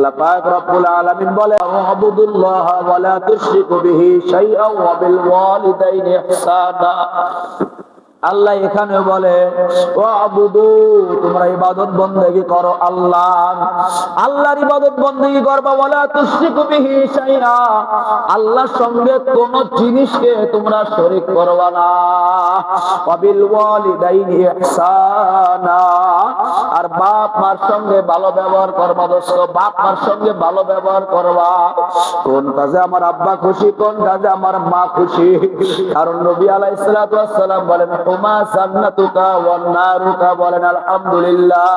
আল্লাহ পাক রব্বুল আলামিন বলে আবুদুল্লাহ ওয়া লা তুশরিকু বিহি শাইআন ওয়া বিল ওয়ালিদাইনি ইহসানা। আল্লাহ এখানে বলে ওয়াবুদু, তোমরা ইবাদত বندگی করো আল্লাহ, আল্লাহর ইবাদত বندگی করবা, ওয়ালা তুশরিকু বিহি শাইআ, আল্লাহর সঙ্গে কোন জিনিসকে তোমরা শরীক করবা না। ওয়াবিল ওয়ালিদাইনি ইহসানা, আর বাপ মার সঙ্গে ভালো ব্যবহার করবা দোস্ত, বাপ মার সঙ্গে ভালো ব্যবহার করবা। কোন কাজে আমার আব্বা খুশি, কোন কাজে আমার মা খুশি, কারণ নবী আলাইহিস সালাতু ওয়াস সালাম বলেন হুমা জান্নাতুকা ওয়ান নারুকা, বলেন আলহামদুলিল্লাহ।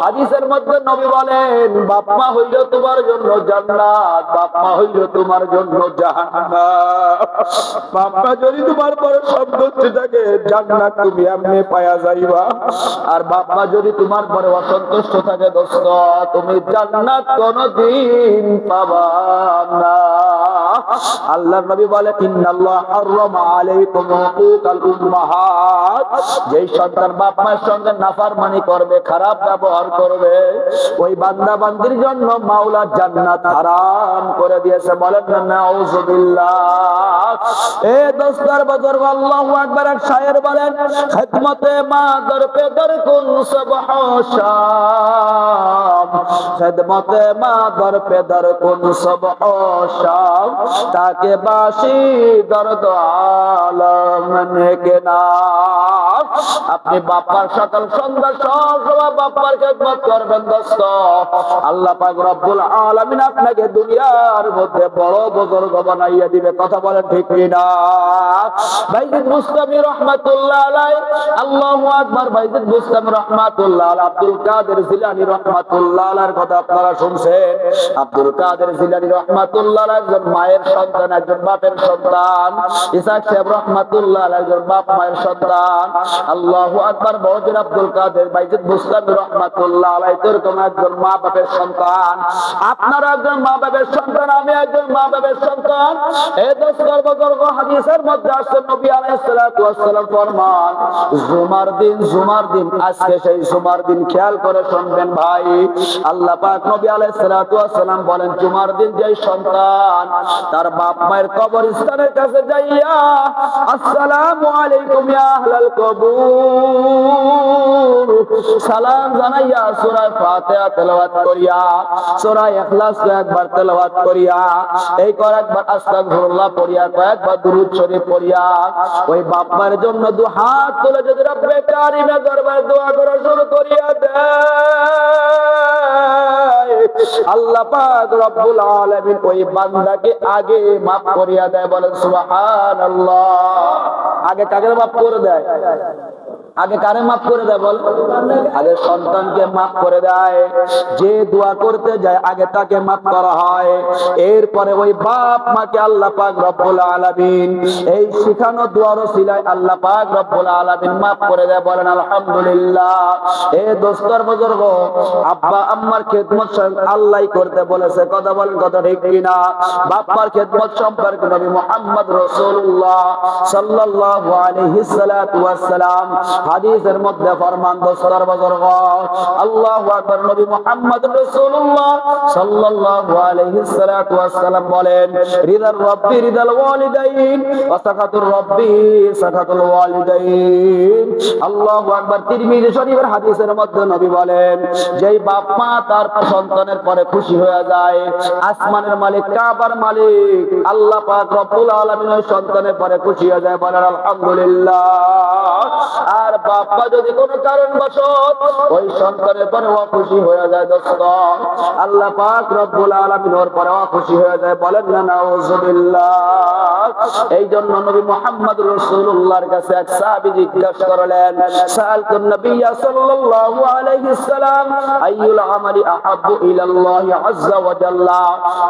হাদিসের মধ্যে নবী বলেন বাপ মা হইল তোমার জন্য জান্নাত, বাপ মা হইল তোমার জন্য জাহান্নাম। বাপ মা যদি তোমার পরে সন্তুষ্টি থাকে জান্নাত তুমি এমনি পায়া যাইবা, আর বাপ মা যদি তোমার পরে অসন্তুষ্ট থাকে দোস্ত তুমি জান্নাত কোনদিন পাবা না। আল্লাহর নবী বলে ইন্নাল্লাহ হারামা আলাইকুম হুকুকাল উম্মাহাত, যেই সন্তান বাপ মায়ের সঙ্গে নাফরমানি করবে, খারাপ ব্যবহার করবে, ওই বান্দা বান্দির জন্য মাওলা জান্নাত হারাম করে দিয়েছে। বলেন না নাউযুবিল্লাহ। এ দোস্তার বুজুর্গ আল্লাহু আকবার। এক শায়ের বলেন খিদমতে মা দর পে দর কুন সুবহ শাম, খিদমতে মা দর পে দর কুন সুবহ শাম, তাকে বাসি দর্দ আলম নে নাম। আপনি বাপ্পার সকাল সন্ধ্যা সব সময় বাপ্পার খেদমত করবেন দোস্ত, আল্লাহ পাক রব্বুল আলামিন আপনাকে দুনিয়ার মধ্যে বড় বুজুর্গ বানাইয়া দিবে। কথা বলেন ঠিক কিনা? বাইজিদ বুস্তামি রাহমাতুল্লাহ আলাইহি, আল্লাহু আকবার। বাইজিদ বুস্তামি রাহমাতুল্লাহ আলাইহি আব্দুল কাদের জিলানী রাহমাতুল্লাহ আলাইহির কথা আপনারা শুনছেন। আব্দুল কাদের জিলানী রাহমাতুল্লাহ আলাইহি একজন মায়ের সন্তান, একজন বাপের সন্তান। ইসাক সাহেব রাহমাতুল্লাহ আলাইহি একজন বাপ মায়ের সন্তান। আল্লাহু আকবার। বড়দিন আব্দুল কাদের বাইজিদ বুস্তামি রাহমাতুল্লাহ আলাইহি এরকম একজন মা বাপের সন্তান। আপনারা একজন মা বাপের সন্তান, আমি একজন মা বাপের সন্তান। এই দোস্তর বুজুর্গ হাদিসের মধ্যে আসছে নবী আলাইহিস সালাতু ওয়াস সালাম ফরমান জুমার দিন, জুমার দিন, আজকে সেই জুমার দিন, খেয়াল করে শুনবেন ভাই। আল্লাহ পাক নবী আলাইহিস সালাতু ওয়াস সালাম বলেন জুমার দিন যেই সন্তান তার বাপ মায়ের কবরস্থানের কাছে যাইয়া আসসালামু আলাইকুম ইয়া আহলাল কবুর সালাম জানাইয়া সূরা ফাতিহা তেলাওয়াত করিয়া, সূরা ইখলাস একবার তেলাওয়াত করিয়া, এই কয়েকবার আস্তাগফিরুল্লাহ পড়িয়া, কয়েকবার দুরূদ শরীফ পড়িয়া, ওই বাপ মায়ের জন্য দু হাত তুলে যদি রব্বে কারিমের দরবারে দোয়া করা শুরু করিয়া দেয়, আল্লাহ পাক রব্বুল আলামিন ওই বান্দাকে আগে মাফ করিয়া দেয়। বলেন সুবহানাল্লাহ। আগে কাকে মাফ করে দেয়? আগে কারে মাফ করে দেয়? বল, আগে সন্তানকে মাফ করে দেয়। যে দোয়া করতে যায় আগে তাকে মাফ করা হয়, এরপরে ওই বাপ মাকে আল্লাহ পাক রব্বুল আলামিন এই শিখানো দোয়ার ওসিলায় আল্লাহ পাক রব্বুল আলামিন মাফ করে দেয়। বলেন আলহামদুলিল্লাহ। এ দোস্তর বুজুর্গ, আব্বা আম্মার খেদমত আল্লাহই করতে বলেছে। কথা বলেন, কথা ঠিক কিনা? বাপ্পার খেদমত সম্পর্কে নবী মুহাম্মদ রাসূলুল্লাহ সাল্লাল্লাহু আলাইহি সাল্লাতু ওয়াস সালাম হাদিসের মধ্যে ফরমান দোস্তর বুজুর্গ আল্লাহু আকবার। নবী মুহাম্মদ রাসূলুল্লাহ সাল্লাল্লাহু আলাইহি সাল্লাতু ওয়াস সালাম বলেন রিদার রাব্বি রিদাল ওয়ালিদাইন ওয়া সাখাতুর রাব্বি সাখাতুল ওয়ালিদাইন। আল্লাহু আকবার। তিরমিজি শরীফের হাদিসের মধ্যে নবী বলেন যেই বাপ মা তার সন্তানের পরে খুশি হয়ে যায়, আসমানের মালিক কাবার মালিক আল্লাহ পাক রব্বুল আলামিন ওই সন্তানের পরে খুশি হয়ে যায়। বলেন আলহামদুলিল্লাহ। আর বাবা যদি কোনো কারণবশত ওই সন্তানের পরে অখুশি হয়ে যায় দোস্ত, আল্লাহ পাক রব্বুল আলামিন ওর পরে অখুশি হয়ে যায়। বলেন না নাউযুবিল্লাহ। এই জন্য নবী মুহাম্মদ রাসূলুল্লাহর কাছে এক সাহাবী জিজ্ঞাসা করলেন সাআলতুন নবিয়্য সাল্লাল্লাহু আলাইহি সাল্লাম আইয়ুল আমালি আহাব্বু ইলাল্লাহি আযজা ওয়া জাল্লা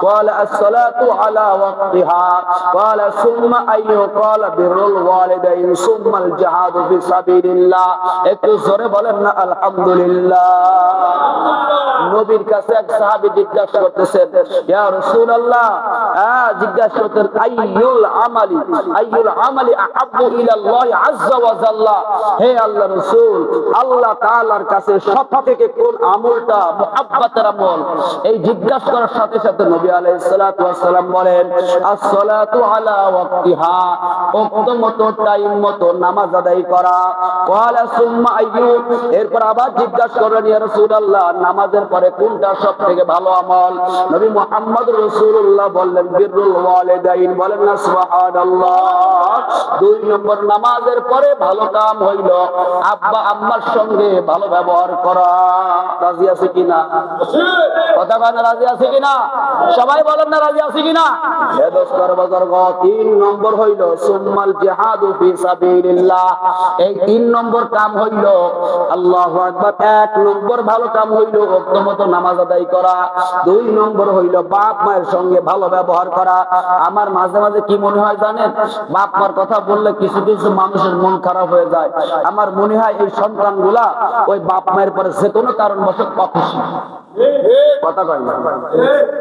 ক্বালা as-সালাতু আলা ওয়াক্তিহা ক্বালা সুম্মা আইয়ু ক্বালা বিরুল ওয়ালিদাইন সুম্মা আল জিহাদু ফি সাবিলিল্লাহ। একটু জোরে বলেন না আলহামদুলিল্লাহ। নবীর কাছে এক সাহাবী জিজ্ঞাসা করতেছেন, ইয়া রাসূলুল্লাহ, জিজ্ঞাসা করতেন আইয়ুল আমালি আহাব্বু ইলাল্লাহি আযজা ওয়া জাল্লা, হে আল্লাহ রাসূল, আল্লাহ তাআলার কাছে সবথেকে কোন আমলটা মুহাব্বতের আমল? এই জিজ্ঞাসা করার সাথে সাথে নবী আলাইহিস সালাতু ওয়াস সালাম বলেন, as-salatu আলা ওয়াক্তিহা, ওয়াক্ত মতো টাইম মতো নামাজ আদায় করা। ক্বালা সুম্মা আইয়ু, এরপর আবার জিজ্ঞাসা করলেন, ইয়া রাসূলুল্লাহ, নামাজের পরে কোনটা সবথেকে ভালো আমল? নবী মুহাম্মদ রাসূলুল্লাহ বললেন, বিররুল ওয়ালিদাইন। বলেন না সুবহানাল্লাহ। 2 নম্বর নামাজের পরে ভালো কাম হইল আব্বা আম্মার সঙ্গে ভালো ব্যবহার করা। রাজি আছে কিনা? কথা বলেন, রাজি আছে কিনা? সবাই বলেন না রাজি আছে কিনা? এ দোস্তর বুজুর্গ, 3 নম্বর হইল সুম্মাল জিহাদু ফি সাবিলিল্লাহ। এই 3 নম্বর কাম হইল, আল্লাহু আকবার, 1 নম্বর ভালো কাম হইল ওয়াক্ত মতো নামাজ আদায় করা। 2 নম্বর হইল বাপ মায়ের সঙ্গে ভালো ব্যবহার করা। আমার মাঝে মাঝে কি মনে হয় জানেন, বাপ মার কথা বললে কিছু কিছু মানুষের মন খারাপ হয়ে যায়। আমার মনে হয় এই সন্তানগুলা ওই বাপ মায়ের পরে যে কোনো কারণবশত অখুশি। কথা কয় না?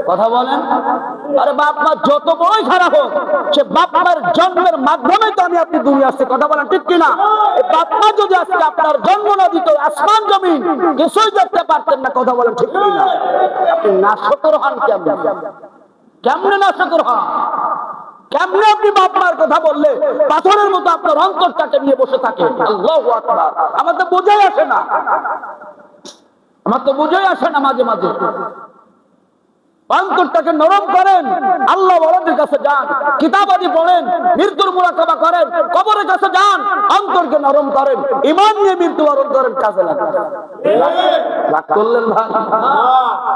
কথা বলেন। আরে বাপ মা যত বড়ই খারাপ হোক, সে বাপ মার জন্মের মাধ্যমে তো আমি আপনি দুনিয়া আসছে। কথা বলেন ঠিক কিনা? এই বাপ মা যদি আজকে আপনার জন্ম না দিত, আসমান জমিন কিছুই দেখতে পারতেন না। কথা বলেন ঠিক কিনা? আপনি নাশকর হন কেমনে? কেমনে নাশকর হন? কেমনে আপনি বাপ মার কথা বললে পাথরের মতো আপনার অন্তরটাকে নিয়ে বসে থাকে? আল্লাহু আকবার। আমার তো বোঝাই আসে না, মাঝে মাঝে অন্তরটাকে নরম করেন, আল্লাহ ওয়ালাদের কাছে যান, কিতাবাদি পড়েন, মৃত্যুর মুরাকাবা করেন, কবরের কাছে যান, অন্তরকে নরম করেন, ঈমান নিয়ে মৃত্যুবরণ করেন, কাজে লাগান। রাগ করলেন ভাই?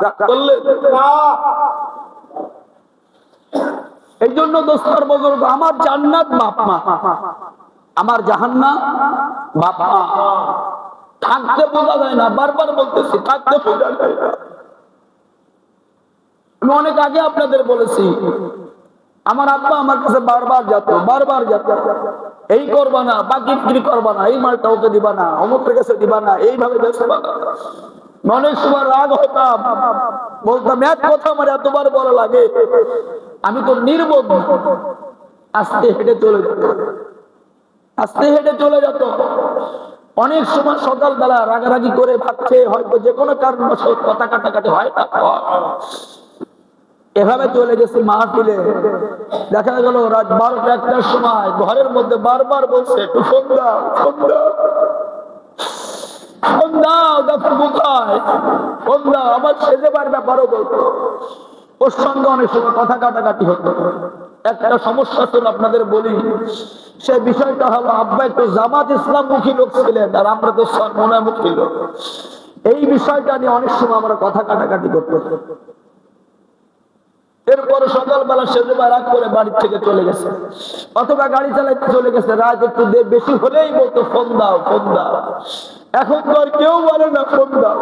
রাগ করলেন? এই জন্য দোস্তর বুজুর্গ, আমার জান্নাত বাপ মা, আমার জাহান্নাম বাপ মা। থাকতে বোঝা যায় না, বারবার বলতেছি, থাকতে বোঝা যায় না। আমি অনেক আগে আপনাদের বলেছি, আমার আব্বা আমার কাছে বারবার যেত, এই করবা না, বাকি বিক্রি করবা না, এই মালটা ওকে দিবা না, অমুকের কাছে দিবা না, এইভাবে বেচবা না। অনেক সময় রাগ হতাম, বলতাম এক কথা আমার এতবার বলা লাগে, আমি তো নির্বোধ। আস্তে হেঁটে চলে যেত। অনেক সময় সকালবেলা রাগারাগি করে ভাবছে, হয়তো যে কোনো কারণবশত কথা কাটাকাটি হয় না, এভাবে চলে গেছে মাহফিলে। দেখা গেল রাত 12টা-1টার সময় ঘরের মধ্যে বারবার বলছে, একটু ফোন দাও, ফোন দাও, ফোন দাও, দেখো কোথায়, ফোন দাও। আমার সেজেবার ব্যাপারও বলতো, ওর সঙ্গে অনেক সময় কথা কাটাকাটি হতো। একটা সমস্যা ছিল আপনাদের বলি, সে বিষয়টা হলো, আব্বা একটু জামাত ইসলাম মুখী লোক ছিলেন, আর আমরা তো সন্মনামুখী লোক। এই বিষয়টা নিয়ে অনেক সময় আমরা কথা কাটাকাটি করতে। এরপরে সকালবেলা সেজেবার রাগ করে বাড়ির থেকে চলে গেছে, অথবা গাড়ি চালাইতে চলে গেছে, রাত একটু বেশি হলেই বলতো ফোন দাও, ফোন দাও। এখন তো আর কেউ বলে না ফোন দাও,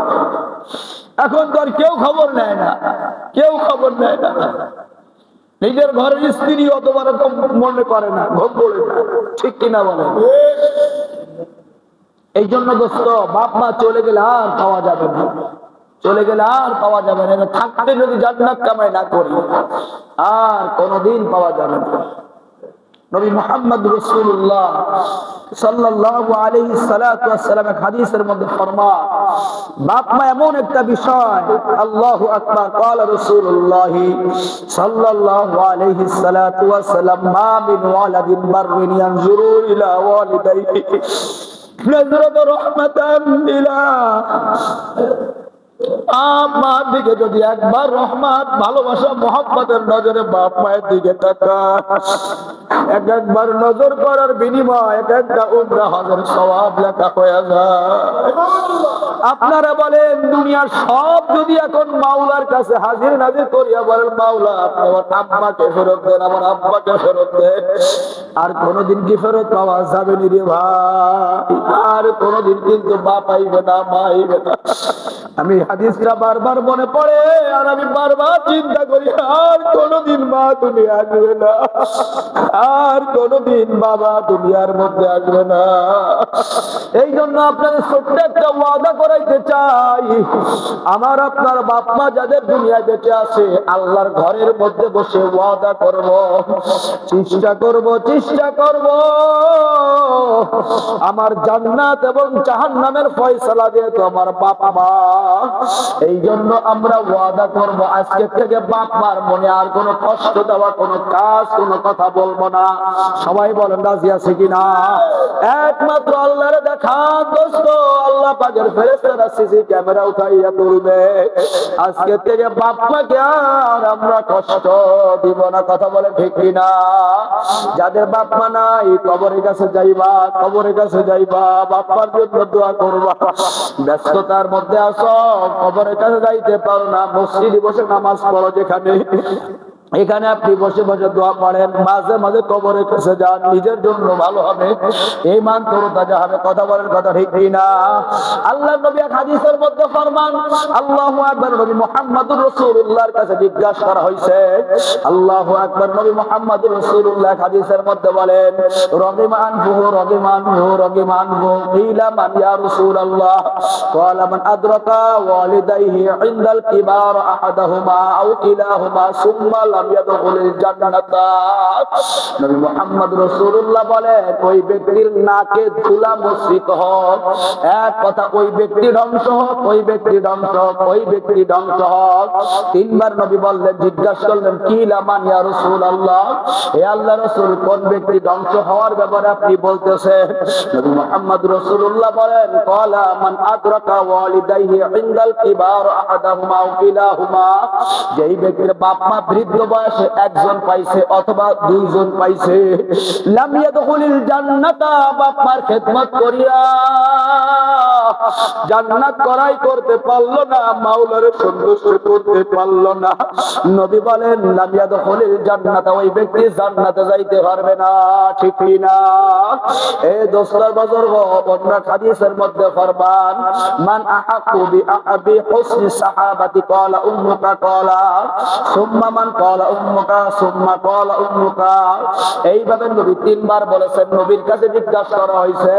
এখন তো আর কেউ খবর নেয় না, নিজের ঘরের স্ত্রী অতবা রকম মনে করে না, ঘুম পড়ে না, ঠিক কিনা বলে? এই জন্য দোস্ত, বাপ মা চলে গেলে আর পাওয়া যাবে না, থাকতে যদি জান্নাত কামাই না করি আর কোনদিন পাওয়া যাবে না। নবী মুহাম্মদ রাসূলুল্লাহ সাল্লাল্লাহু আলাইহি সাল্লাতু ওয়াস সালাম হাদিসের মধ্যে ফরমান, বাপ মা এমন একটা বিষয়, আল্লাহু আকবার, قال রাসূলুল্লাহ সাল্লাল্লাহু আলাইহি সাল্লাতু ওয়াস সালাম, মা মিন ওয়ালাদিন বাররিন ইয়ানজুরু ইলা ওয়ালিদাইহি নাযরাত রাহমাতান ইলা, মার দিকে যদি একবার রহমত, ভালোবাসা, মোহাম্মতের নজরে বাপ মায়ের দিকে তাকায়, একবার নজর করার বিনিময় একটা উমরা হজের সওয়াব লেখা হয়ে যায়। আপনারা বলেন, দুনিয়ার সব যদি এখন মাওলার কাছে হাজির নাজির করিয়া বলেন, মাওলা আমার আব্বাকে ফেরত দেন, আমার আব্বাকে ফেরত দেন, আর কোনদিন কি ফেরত পাওয়া যাবে নি রে ভাই? আর কোনদিন কিন্তু বাপ আইবে না, মা আইবে না। আমি হাদিসটা বারবার মনে পড়ে আর আমি বারবার চিন্তা করি আর কোনদিন মা দুনিয়া আসবে না, আর কোনদিন বাবা দুনিয়ার মধ্যে আসবে না। এই জন্য আপনাদের ছোট্ট একটা ওয়াদা করাইতে চাই, আমার আপনার বাপ মা যাদের দুনিয়ায় বেঁচে আছে আল্লাহর ঘরের মধ্যে বসে ওয়াদা করব, চেষ্টা করব আমার জান্নাত এবং জাহান্নামের ফয়সালা দিয়ে তো আমার বাপ মা। এই জন্য আমরা ওয়াদা করব আজকে থেকে বাপ মার মনে আর কোনো কষ্ট দেওয়া, কোনো কাজ, কোনো কথা বলবো না। সবাই বলেন রাজি আছে কিনা? একমাত্র আল্লাহরে দেখান দোস্ত, আল্লাহ পাকের ফেরেশতারা সিসি ক্যামেরা উঠাইয়া তুলবে। আজকে থেকে বাপ মাকে আর আমরা কষ্ট দিব না। কথা বলে ঠিক কিনা? যাদের বাপ মা নাই কবরের কাছে যাইবা, কবরের কাছে যাইবা, বাপ মার জন্য দোয়া করবা। ব্যস্ততার মধ্যে আসো, কবরের কাছে যাইতে পারো না, মসজিদে বসে নামাজ পড়ো, যেখানে এখানে আপনি বসে বসে দোয়া পড়েন, মাঝে মাঝে কবরের কাছে যান, নিজের জন্য ভালো হবে, ঈমান তরতাজা হবে। কথা বলেন, কথা ঠিক কিনা? আল্লাহর নবী এক হাদিসের মধ্যে ফরমান, আল্লাহু আকবার, নবী মুহাম্মদুর রাসূলুল্লাহর কাছে জিজ্ঞাসা করা হয়েছে, আল্লাহু আকবার, নবী মুহাম্মদুর রাসূলুল্লাহ হাদিসের মধ্যে বলেন, রগিমানহু কিলা মান ইয়া রাসূলুল্লাহ, ক্বালা মান আদরাকা ওয়ালিদাইহি ইনদাল কিবার আহাদাহুমা আও কিলাহুমা সুম্মা নবী মুহাম্মদ রাসূলুল্লাহ বলেন, ওই ব্যক্তির নাকে ধুলা মুছরিত হোক। এক কথা, ওই ব্যক্তি ধ্বংস হোক, ওই ব্যক্তি ধ্বংস হোক, ওই ব্যক্তি ধ্বংস হোক। তিনবার নবী বললেন, জিজ্ঞাসা করলেন, কি লামান ইয়া রাসূলুল্লাহ, হে আল্লাহর রাসূল, কোন ব্যক্তি ধ্বংস হওয়ার ব্যাপারে আপনি বলতেছেন? নবী মুহাম্মদ রাসূলুল্লাহ বলেন, ক্বালা মান আদরাকা ওয়ালিদাইহি ইনদাল কিবার আহাদাহুমা আও কিলাহুমা, যেই ব্যক্তির বাপ মা বৃদ্ধ বয়সে একজন পাইছে অথবা দুইজন পাইছে, লাম ইয়াদখুলিল জান্নাতা, বাপ মার খেদমত করিয়া জান্নাত করাই করতে পারলো না, মাওলার সন্তুষ্ট করতে পারলো না, নবী বলেন লাম ইয়াদখুলিল জান্নাতা, ওই ব্যক্তি জান্নাতে যাইতে পারবে না। ঠিক কি না? এই দোস্তর বুজুর্গ, অন্য হাদিসের মধ্যে ফরমান, মান আহাকু বিআবি হুসনি সাহাবাতি ক্বালা উম্মুকা ক্বালা সুম্মা মান ক্বালা উম্মুকা সুম্মা ক্বালা উম্মুকা। এইভাবে নবী তিনবার বলেছেন। নবীর কাছে জিজ্ঞাসা করা হয়েছে,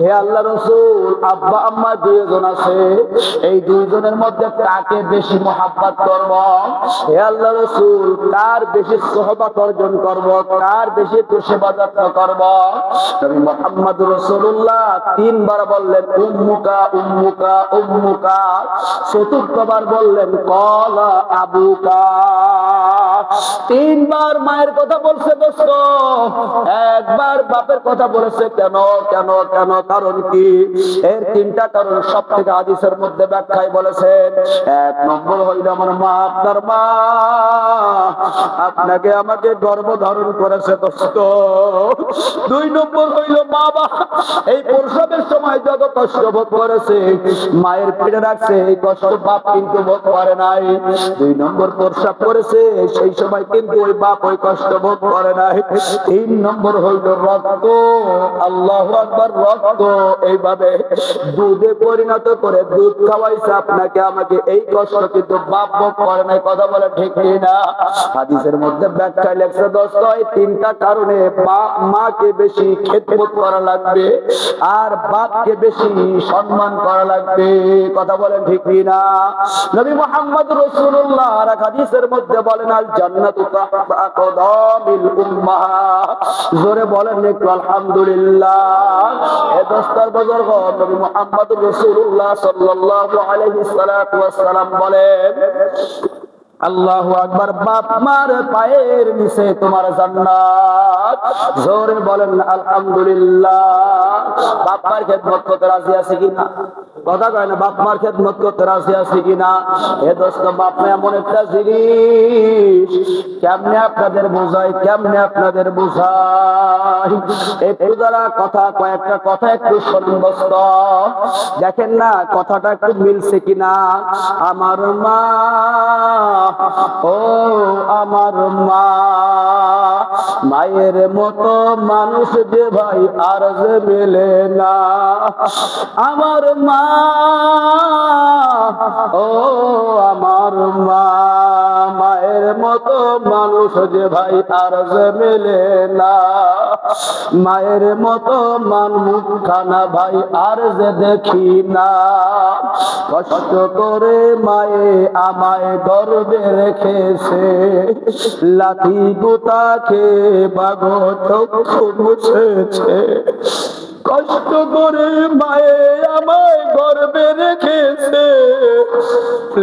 হে আল্লাহর রাসূল, আব্বা আম্মা দুইজন আছে, এই দুইজনের মধ্যে কাকে বেশি মহব্বত করব? হে আল্লাহর রাসূল, কার বেশি সুহবত অর্জন করব, কার বেশি একটু সেবা যত্ন করব? নবী মুহাম্মদ রাসূলুল্লাহ তিনবার বললেন, উম্মুকা উম্মুকা উম্মুকা। চতুর্থবার বললেন, ক্বালা আবুকা। তিনবার মায়ের কথা বলছে দোস্ত, একবার বাপের কথা বলেছে। কেন কেন কেন? কারণ কি? এর তিনটা কারণ সব থেকে হাদিসের মধ্যে ব্যাখ্যায় বলেছেন। এক নম্বর হইল, আমার মা, আপনার মা আপনাকে আমাকে গর্ভধারণ করেছে দোস্ত। দুই নম্বর হইল, বাবা এই প্রসবের সময় যত কষ্ট ভোগ করেছে, মায়ের পেটে রাখছে, এই কষ্ট বাপ কিন্তু ভোগ করে নাই। দুই নম্বর, প্রসব করেছে, সেই সময় কিন্তু ওই বাপ ওই কষ্ট ভোগ করে নাই। তিন নম্বর হইল রক্ত। আল্লাহু আকবার, রক্ত এইভাবে দুধে পরিণত করে দুধ খাওয়াইছে আপনাকে আমাকে, এই কষ্ট কিন্তু বাপ ভোগ করে নাই। কথা বলে ঠিক না? হাদিসের মধ্যে ব্যাখ্যায় লেখছে দোস্ত, এই তিনটা কারণে বাপ মাকে বেশি খেদমত করা লাগবে আর বাপকে বেশি সম্মান করা লাগবে। কথা বলেন ঠিক না? নবী মুহাম্মদ রাসূলুল্লাহ আর হাদিসের মধ্যে বলেন, আল জান্নাতু তাহতা আকদামিল উম্মাহাত। জোরে বলেন একটু আলহামদুলিল্লাহ। এ দোস্তর বুজুর্গ, নবী মুহাম্মদ রাসূলুল্লাহ সাল্লাল্লাহু আলাইহি ওয়াসাল্লাম বলেন, আল্লাহু আকবার, বাপ মার পায়ের নিচে তোমার জান্নাত। জোরে বলেন আলহামদুলিল্লাহ। বাপ মার খেদমত করতে রাজি আছে কিনা? কথা কয় না, বাপ মার খেদমত করতে রাজি আছে কিনা? এ দোস্ত, বাপ মা এমন একটা জিনিস, কেমনে আপনাদের বোঝাই, কেমনে আপনাদের বোঝাই। একটু যারা কথা, কয়েকটা কথা একটু শোনেন দোস্ত, দেখেন না কথাটা একটু মিলছে কিনা। আমার মা, ও আমার মা, মায়ের মতো মানুষ যে ভাই আর যে মেলে না। আমার মা, ও আমার মা, মায়ের মতো মানুষ যে ভাই আর যে মেলে না। মায়ের মতো মানুষ খানা ভাই আর যে দেখি না। কষ্ট করে মায়ে আমায় গর্বে রেখেছে, লাঠি গোতা খেয়ে বাগো চক্ষু মুছেছে। কষ্ট করে মায়ে আমায় গর্বে রেখেছে,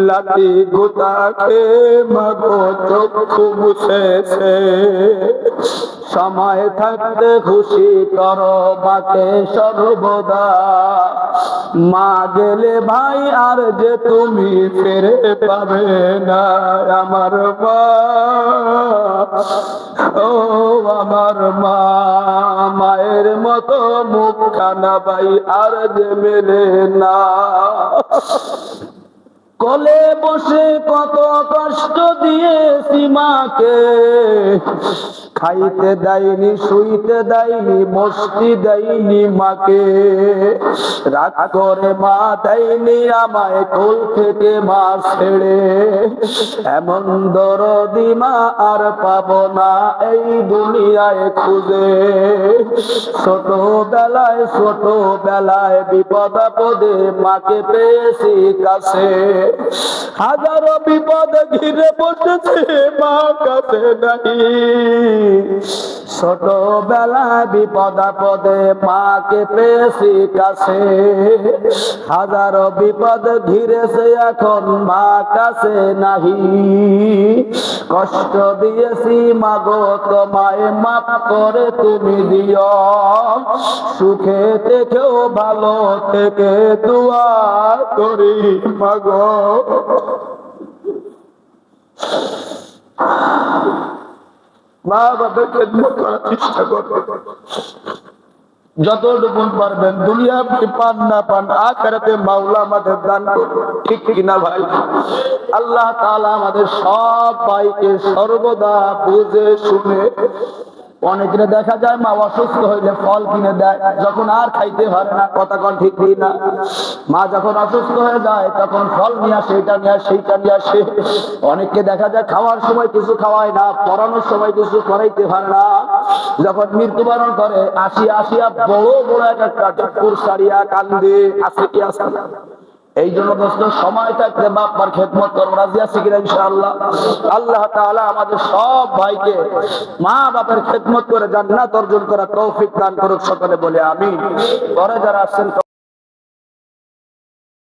লাঠি গোতা খেয়ে মাগো চক্ষু মুছেছে। সময় থাকতে খুশি করো মাকে সর্বদা, মা গেলে ভাই আর যে তুমি ফিরে পাবে না। আমার মা, ও আমার মা, মায়ের মতো মুখখানা ভাই আর যে মেলে না। কোলে বসে কত কষ্ট দিয়েছি মাকে, খাইতে দেয়নি, শুইতে দেয়নি, বসতে দেয়নি মাকে। রাগ করে মা দেয়নি আমায় কোল থেকে মা ছেড়ে। এমন দরদি মা আর পাবো না এই দুনিয়ায় খুঁজে। ছোটবেলায় বিপদ আপদে মাকে পেয়েছি কাছে। হাজারো বিপদ ঘিরে বসেছে মা কাছে নাই। ছোটবেলায় বিপদ আপদে মাকে পেয়েছি কাছে। হাজারো বিপদ ঘিরেছে এখন মা কাছে নাহি। কষ্ট দিয়েছি মাগো তোমায় মাফ করে তুমি দিও। সুখে থেকেও ভালো থেকে দোয়া করি মাগো। মা বাবার খেদমত করার চেষ্টা করবে, যতটুকু পারবেন। দুনিয়া আপনি পান না পান, আখিরাতে মাওলা আমাদের দান করবে, ঠিক কিনা ভাই? আল্লাহ তাআলা আমাদের সব ভাইকে সর্বদা বুঝে শুনে। অনেকে দেখা যায় মা অসুস্থ হইলে ফল কিনে দেয়, যখন আর খাইতে পারে না, কথা কন ঠিক না? মা যখন অসুস্থ হয়ে যায় তখন ফল নিয়ে আসে, এটা নিয়ে আসে, সেইটা নিয়ে আসে। অনেককে দেখা যায় খাওয়ার সময় কিছু খাওয়ায় না, পড়ানোর সময় কিছু পড়াইতে পারে না। যখন মৃত্যুবরণ করে আসিয়া বড় বড় একটা ঠাকুর সারিয়া কান্দে। আছে কি আছে? এই জন্য দোস্ত, সময় থাকতে বাপ মার খেদমত করবো, রাজি আছি কিনা ইনশাআল্লাহ? আল্লাহ তাআলা আমাদের সব ভাইকে মা বাপের খেদমত করে জান্নাত অর্জন করার তৌফিক দান করুক সকলে বলে আমিন। পরে যারা আসছেন